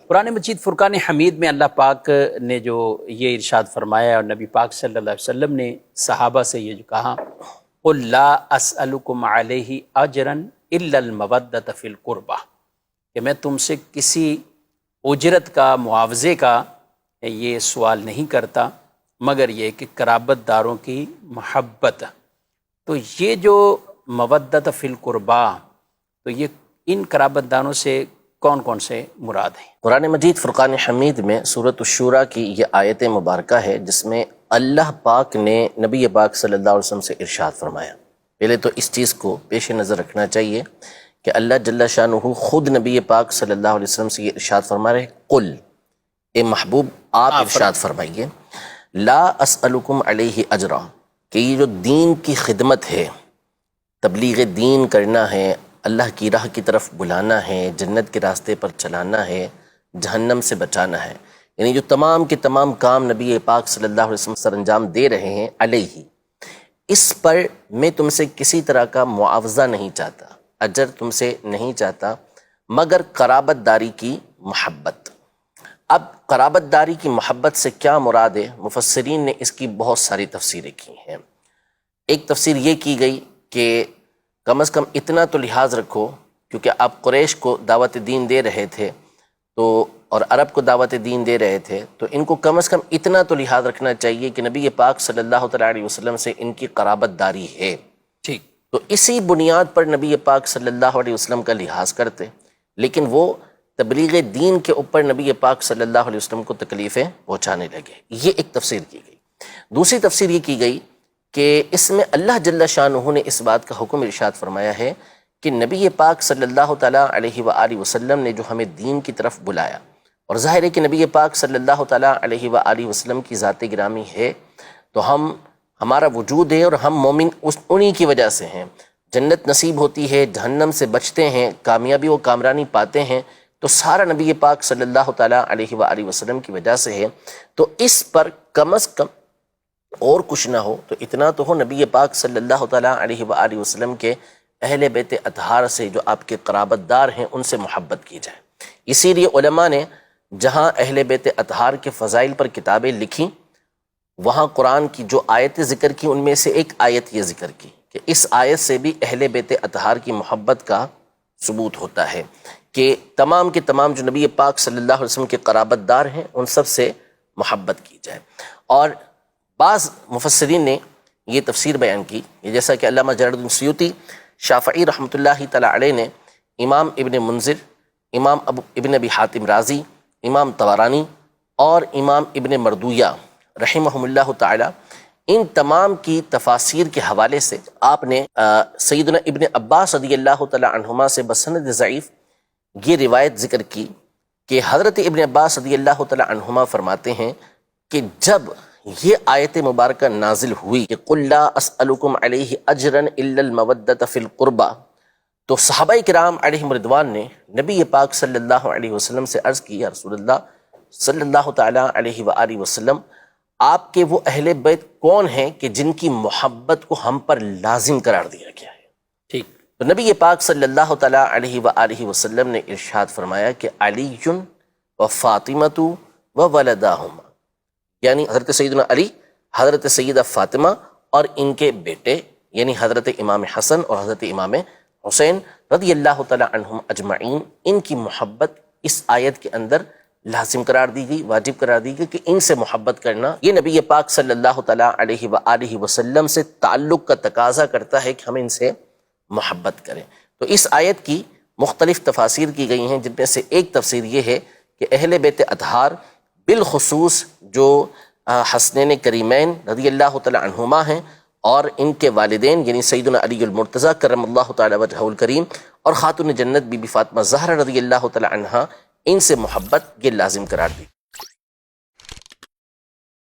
قرآن مجید فرقان حمید میں اللہ پاک نے جو یہ ارشاد فرمایا اور نبی پاک صلی اللہ علیہ وسلم نے صحابہ سے یہ جو کہا قُلْ لَا أَسْأَلُكُمْ عَلَيْهِ أَجْرًا إِلَّا الْمَوَدَّةَ فِي الْقُرْبَى، کہ میں تم سے کسی اجرت کا، معاوضے کا یہ سوال نہیں کرتا مگر یہ کہ قرابت داروں کی محبت۔ تو یہ جو مودت فی القربا، تو یہ ان قرابت داروں سے کون کون سے مراد ہیں؟ قرآن مجید فرقان حمید میں سورۃ الشورى کی یہ آیت مبارکہ ہے جس میں اللہ پاک نے نبی پاک صلی اللہ علیہ وسلم سے ارشاد فرمایا۔ پہلے تو اس چیز کو پیش نظر رکھنا چاہیے کہ اللہ جل شانہ خود نبی پاک صلی اللہ علیہ وسلم سے یہ ارشاد فرما رہے، قل، اے محبوب آپ ارشاد فرمائیے، لا اسألکم علیہ اجرا، کہ یہ جو دین کی خدمت ہے، تبلیغ دین کرنا ہے، اللہ کی راہ کی طرف بلانا ہے، جنت کے راستے پر چلانا ہے، جہنم سے بچانا ہے، یعنی جو تمام کے تمام کام نبی پاک صلی اللہ علیہ وسلم سر انجام دے رہے ہیں، علیہ، اس پر میں تم سے کسی طرح کا معاوضہ نہیں چاہتا، اجر تم سے نہیں چاہتا مگر قرابت داری کی محبت۔ اب قرابت داری کی محبت سے کیا مراد ہے؟ مفسرین نے اس کی بہت ساری تفسیریں کی ہیں۔ ایک تفسیر یہ کی گئی کہ کم از کم اتنا تو لحاظ رکھو، کیونکہ آپ قریش کو دعوت دین دے رہے تھے تو اور عرب کو دعوت دین دے رہے تھے، تو ان کو کم از کم اتنا تو لحاظ رکھنا چاہیے کہ نبی پاک صلی اللہ تعالیٰ علیہ وسلم سے ان کی قرابت داری ہے، ٹھیک، تو اسی بنیاد پر نبی پاک صلی اللہ علیہ وسلم کا لحاظ کرتے، لیکن وہ تبلیغ دین کے اوپر نبی پاک صلی اللہ علیہ وسلم کو تکلیفیں پہنچانے لگے۔ یہ ایک تفسیر کی گئی۔ دوسری تفسیر یہ کی گئی کہ اس میں اللہ جل شانہ نے اس بات کا حکم ارشاد فرمایا ہے کہ نبی پاک صلی اللہ تعالیٰ علیہ وآلہ وسلم نے جو ہمیں دین کی طرف بلایا، اور ظاہر ہے کہ نبی پاک صلی اللہ تعالیٰ علیہ وآلہ وسلم کی ذات گرامی ہے تو ہمارا وجود ہے اور ہم مومن انہی کی وجہ سے ہیں، جنت نصیب ہوتی ہے، جہنم سے بچتے ہیں، کامیابی و کامرانی پاتے ہیں، تو سارا نبی پاک صلی اللہ تعالیٰ علیہ وآلہ وسلم کی وجہ سے ہے، تو اس پر کم از کم اور کچھ نہ ہو تو اتنا تو ہو نبی پاک صلی اللہ تعالیٰ علیہ وآلہ وسلم کے اہل بیت اطہار سے جو آپ کے قرابت دار ہیں ان سے محبت کی جائے۔ اسی لیے علماء نے جہاں اہل بیت اطہار کے فضائل پر کتابیں لکھیں، وہاں قرآن کی جو آیتیں ذکر کی ان میں سے ایک آیت یہ ذکر کی کہ اس آیت سے بھی اہل بیت اطہار کی محبت کا ثبوت ہوتا ہے کہ تمام کے تمام جو نبی پاک صلی اللہ علیہ وسلم کے قرابت دار ہیں ان سب سے محبت کی جائے۔ اور بعض مفسرین نے یہ تفسیر بیان کی، جیسا کہ علامہ جلال الدین سیوطی شافعی رحمۃ اللہ تعالیٰ علیہ نے، امام ابن منذر، امام ابن ابی حاتم رازی، امام طبرانی اور امام ابن مردویہ رحمہم اللہ تعالیٰ، ان تمام کی تفاسیر کے حوالے سے آپ نے سیدنا ابن عباس رضی اللہ تعالیٰ عنہما سے بسند ضعیف یہ روایت ذکر کی کہ حضرت ابن عباس رضی اللہ تعالیٰ عنہما فرماتے ہیں کہ جب یہ آیت مبارکہ نازل ہوئی کہ قُلْ لَا أَسْأَلُكُمْ عَلَيْهِ أَجْرًا إِلَّا الْمَوَدَّةَ فِي الْقُرْبَى، تو صحابہ کرام علیہم رضوان نے نبی پاک صلی اللہ علیہ وسلم سے عرض کی، یا رسول اللہ صلی اللہ تعالیٰ علیہ وآلہ وسلم، آپ کے وہ اہل بیت کون ہیں کہ جن کی محبت کو ہم پر لازم قرار دیا گیا ہے؟ ٹھیک، تو نبی پاک صلی اللہ تعالیٰ علیہ وآلہ وسلم نے ارشاد فرمایا کہ علی و فاطمۃ و ولداہما، یعنی حضرت سیدنا علی، حضرت سیدہ فاطمہ اور ان کے بیٹے یعنی حضرت امام حسن اور حضرت امام حسین رضی اللہ تعالیٰ عنہم اجمعین، ان کی محبت اس آیت کے اندر لازم قرار دی گئی، واجب قرار دی گئی کہ ان سے محبت کرنا یہ نبی پاک صلی اللہ تعالیٰ علیہ وآلہ وسلم سے تعلق کا تقاضا کرتا ہے کہ ہم ان سے محبت کریں۔ تو اس آیت کی مختلف تفاسیر کی گئی ہیں، جن میں سے ایک تفسیر یہ ہے کہ اہل بیت اطہار بالخصوص جو حسنین کریمین رضی اللہ تعالی عنہما ہیں اور ان کے والدین یعنی سیدنا علی المرتضیٰ کرم اللہ تعالی وجہہ الکریم اور خاتون جنت بی بی فاطمہ زہرا رضی اللہ تعالی عنہا، ان سے محبت یہ لازم قرار دی۔